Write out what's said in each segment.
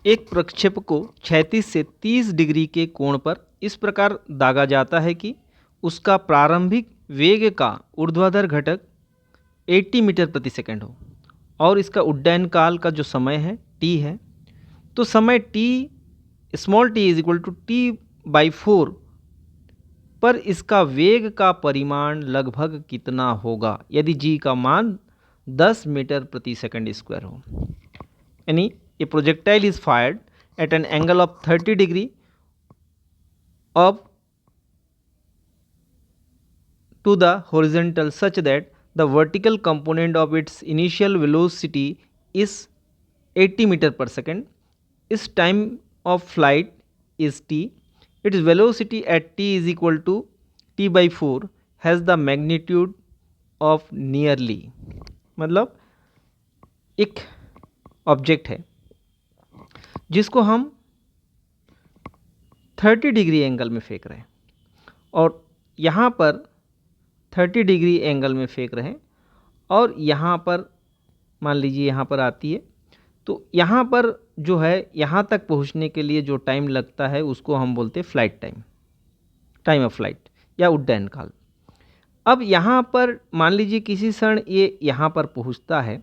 एक प्रक्षेप को क्षैतिज से 30 डिग्री के कोण पर इस प्रकार दागा जाता है कि उसका प्रारंभिक वेग का ऊर्ध्वाधर घटक 80 मीटर प्रति सेकंड हो और इसका उड्डयन काल का जो समय है t है, तो समय t small t is equal to t/4 पर इसका वेग का परिमाण लगभग कितना होगा यदि g का मान 10 मीटर प्रति सेकंड स्क्वायर हो। यानी a projectile is fired at an angle of 30 degree up to the horizontal such that the vertical component of its initial velocity is 80 meter per second. Its time of flight is t. Its velocity at t is equal to t/4 has the magnitude of nearly, मतलब एक object है जिसको हम 30 degree angle में फेंक रहे हैं और यहाँ पर 30 डिग्री एंगल में फेंक रहे हैं और यहाँ पर मान लीजिए यहाँ पर आती है, तो यहाँ पर जो है यहाँ तक पहुँचने के लिए जो टाइम लगता है उसको हम बोलते हैं flight time, time of flight या उड्डयन काल। अब यहाँ पर मान लीजिए किसी क्षण ये यहाँ पर पहुँचता है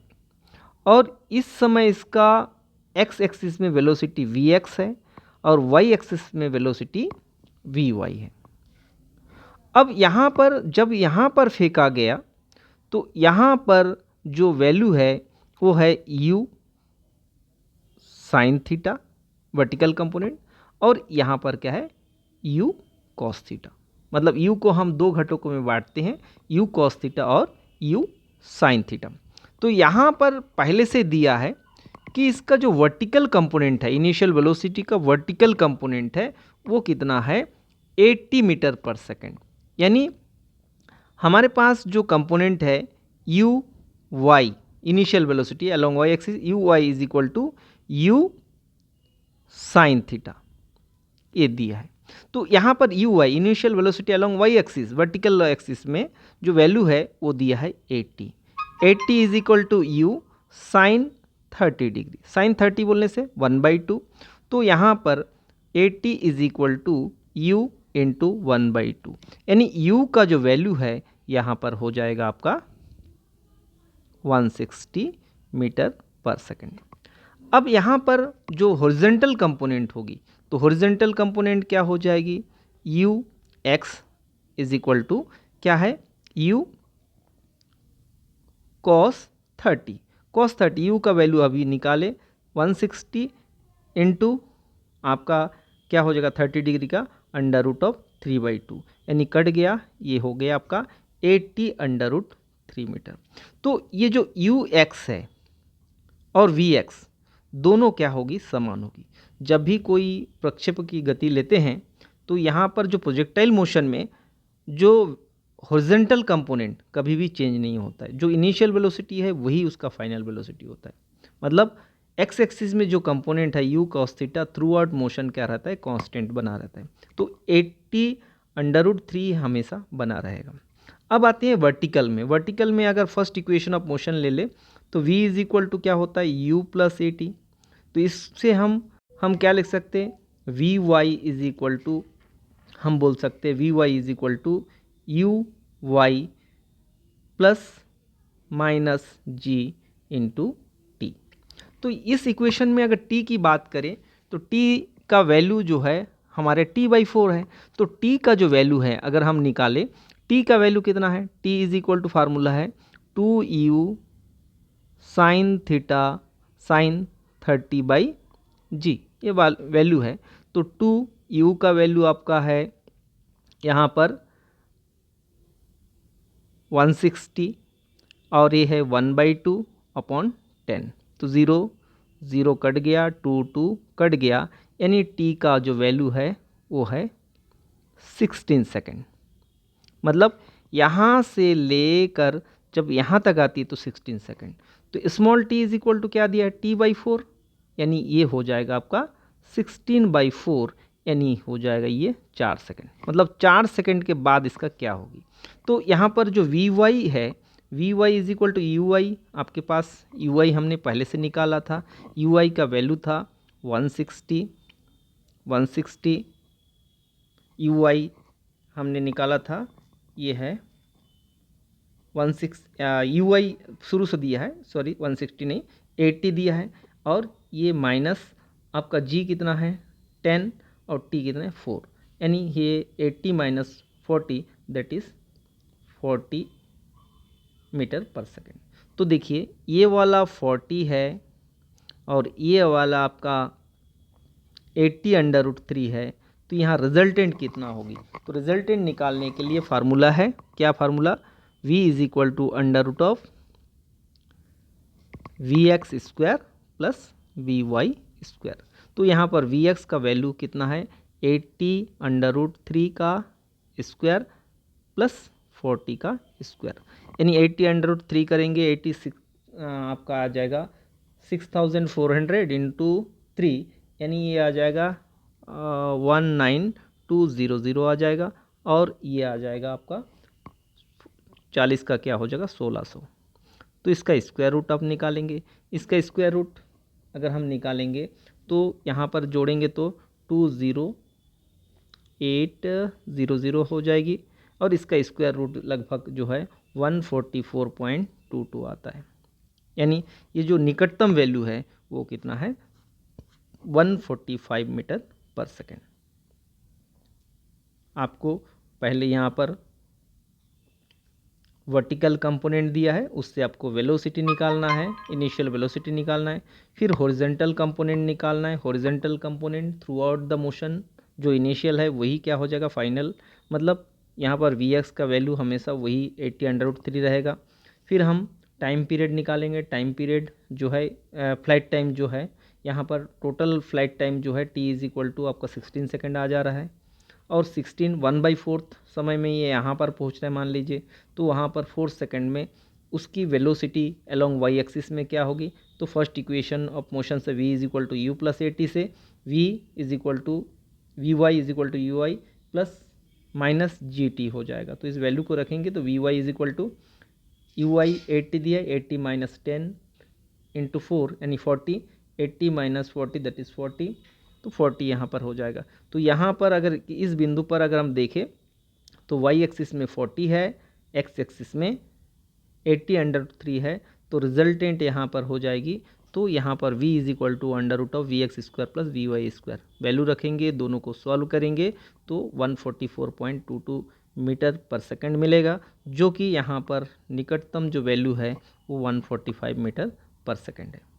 और इस समय इसका एक्स एक्सिस में वेलोसिटी vx है और वाई एक्सिस में वेलोसिटी vy है। अब यहाँ पर जब यहाँ पर फेंका गया तो यहाँ पर जो वैल्यू है वो है u sine theta vertical component और यहाँ पर क्या है u कॉस थीटा। मतलब u को हम दो घटकों में बांटते हैं, u कॉस थीटा और u साइन थीटा। तो यहाँ पर पहले से दिया है कि इसका जो वर्टिकल कंपोनेंट है, इनिशियल वेलोसिटी का वर्टिकल कंपोनेंट है वो कितना है 80 मीटर पर सेकंड। यानी हमारे पास जो कंपोनेंट है u y initial velocity along y axis u y is equal to u sine theta, ये दिया है। तो यहाँ पर u y initial velocity along y axis vertical axis में जो वैल्यू है वो दिया है 80 is equal to u sine 30 degree. Sine 30 बोलने से 1/2, तो यहाँ पर 80 is equal to u into 1/2, यानी u का जो वैल्यू है यहाँ पर हो जाएगा आपका 160 मीटर पर सेकंड। अब यहाँ पर जो हॉरिजॉन्टल कंपोनेंट होगी तो हॉरिजॉन्टल कंपोनेंट क्या हो जाएगी u x is equal to क्या है u cos 30 u का वैल्यू अभी निकाले 160 इंटू आपका क्या हो जाएगा 30 डिग्री का अंडर रूट ऑफ 3/2, यानी कट गया, ये हो गया आपका 80 अंडर रूट 3 मीटर। तो ये जो ux है और vx दोनों क्या होगी समान होगी। जब भी कोई प्रक्षेप की गति लेते हैं तो यहाँ पर जो प्रोजेक्टाइल मोशन में जो हॉरिजॉन्टल कंपोनेंट कभी भी चेंज नहीं होता है, जो इनिशियल वेलोसिटी है वही उसका फाइनल वेलोसिटी होता है। मतलब एक्स एक्सिस में जो कंपोनेंट है u cos theta through out motion क्या रहता है कांस्टेंट बना रहता है, तो 80 अंडर रूट 3 हमेशा बना रहेगा। अब आते हैं वर्टिकल में। वर्टिकल में अगर फर्स्ट इक्वेशन ऑफ मोशन ले ले तो v इज इक्वल टू क्या होता है u प्लस AT, तो इससे हम क्या लिख सकते हैं vy इज इक्वल टू, हम बोल सकते हैं vy is equal to uy plus minus g into t. तो इस इक्वेशन में अगर t की बात करें तो t का वैल्यू जो है हमारे t/4 है, तो t का जो वैल्यू है अगर हम निकालें, t का वैल्यू कितना है, t is equal to formula है 2u sine theta sine 30/g, ये वैल्यू है। तो 2u का वैल्यू आपका है यहाँ पर 160 और ये है 1/2 अपॉन 10, तो 0 कट गया, 2 कट गया, यानी t का जो वैल्यू है वो है 16 सेकेंड। मतलब यहाँ से लेकर जब यहाँ तक आती है तो 16 सेकेंड। तो small t is equal to क्या दिया है t/4, यानी ये हो जाएगा आपका 16/4, यानी हो जाएगा ये 4 सेकेंड। मतलब 4 सेकेंड के बाद इसका क्या होगी। तो यहाँ पर जो vy है, vy is equal to ui, आपके पास ui हमने पहले से निकाला था, ui का वैल्यू था 160 यू आई हमने निकाला था, ये है 16 यू आई शुरू से दिया है, सॉरी 160 नहीं 80 दिया है, और ये माइनस आपका जी कितना है 10 और टी कितना है 4, यानी ये 80 माइनस 40 दैट इज़ 40 मीटर पर सेकेंड। तो देखिए ये वाला 40 है और ये वाला आपका 80√3 है, तो यहाँ रिजल्टेंट कितना होगी? तो रिजल्टेंट निकालने के लिए फार्मूला है, क्या formula? v is equal to √ vx square plus vy square. तो यहाँ पर vx का वैल्यू कितना है 80√3 का स्क्वायर प्लस 40 का स्क्वायर, यानी 80√3 करेंगे 86 आपका आ जाएगा 6400 इंटू 3, यानी ये आ जाएगा 19200 आ जाएगा, और ये आ जाएगा आपका 40 का क्या हो जाएगा 1600। तो इसका स्क्वायर रूट आप निकालेंगे, इसका स्क्वायर रूट अगर हम निकालेंगे तो यहाँ पर जोड़ेंगे तो 20800 हो जाएगी, और इसका स्क्वायर रूट लगभग जो है 144.22 आता है, यानी ये जो निकटतम वैल्यू है वो कितना है 145 मीटर पर सेकेंड। आपको पहले यहाँ पर वर्टिकल कंपोनेंट दिया है, उससे आपको वेलोसिटी निकालना है, इनिशियल वेलोसिटी निकालना है, फिर हॉरिजॉन्टल कंपोनेंट निकालना है। Horizontal component through out the motion जो इनिशियल है वही क्या हो जाएगा फाइनल, मतलब यहाँ पर Vx का वैल्यू हमेशा वही 80√3 रहेगा। फिर हम टाइम पीरियड निकालेंगे, टाइम पीरियड जो है फ्लाइट टाइम जो है, यहाँ पर टोटल फ्लाइट टाइम जो है t इज़ इक्वल टू आपका 16 सेकेंड आ जा रहा है, और 16 1/4 समय में ये यहाँ पर पहुँच रहा है मान लीजिए, तो वहाँ पर 4 सेकेंड में उसकी वेलोसिटी अलोंग वाई एक्सिस में क्या होगी? तो फर्स्ट इक्वेशन ऑफ मोशन से v is equal to U plus AT से v is equal to V Y is equal to U I plus minus G T हो जाएगा। तो इस वैल्यू को रखेंगे तो V Y is equal to U I 80 दिया है, 80 माइनस 10 इंटू 4 यानी 40, 80 माइनस 40 दैट इज़ 40, तो 40 यहाँ पर हो जाएगा। तो यहाँ पर अगर इस बिंदु पर अगर हम देखें तो वाई एक्सिस में 40 है, एक्स एक्सिस में 80√3 है, तो रिजल्टेंट यहाँ पर हो जाएगी। तो यहाँ पर v is equal to √ vx square plus vy square value रखेंगे, दोनों को सॉल्व करेंगे तो 144.22 मीटर पर सेकंड मिलेगा, जो कि यहाँ पर निकटतम जो वैल्यू है वो 145 मीटर पर सेकंड है।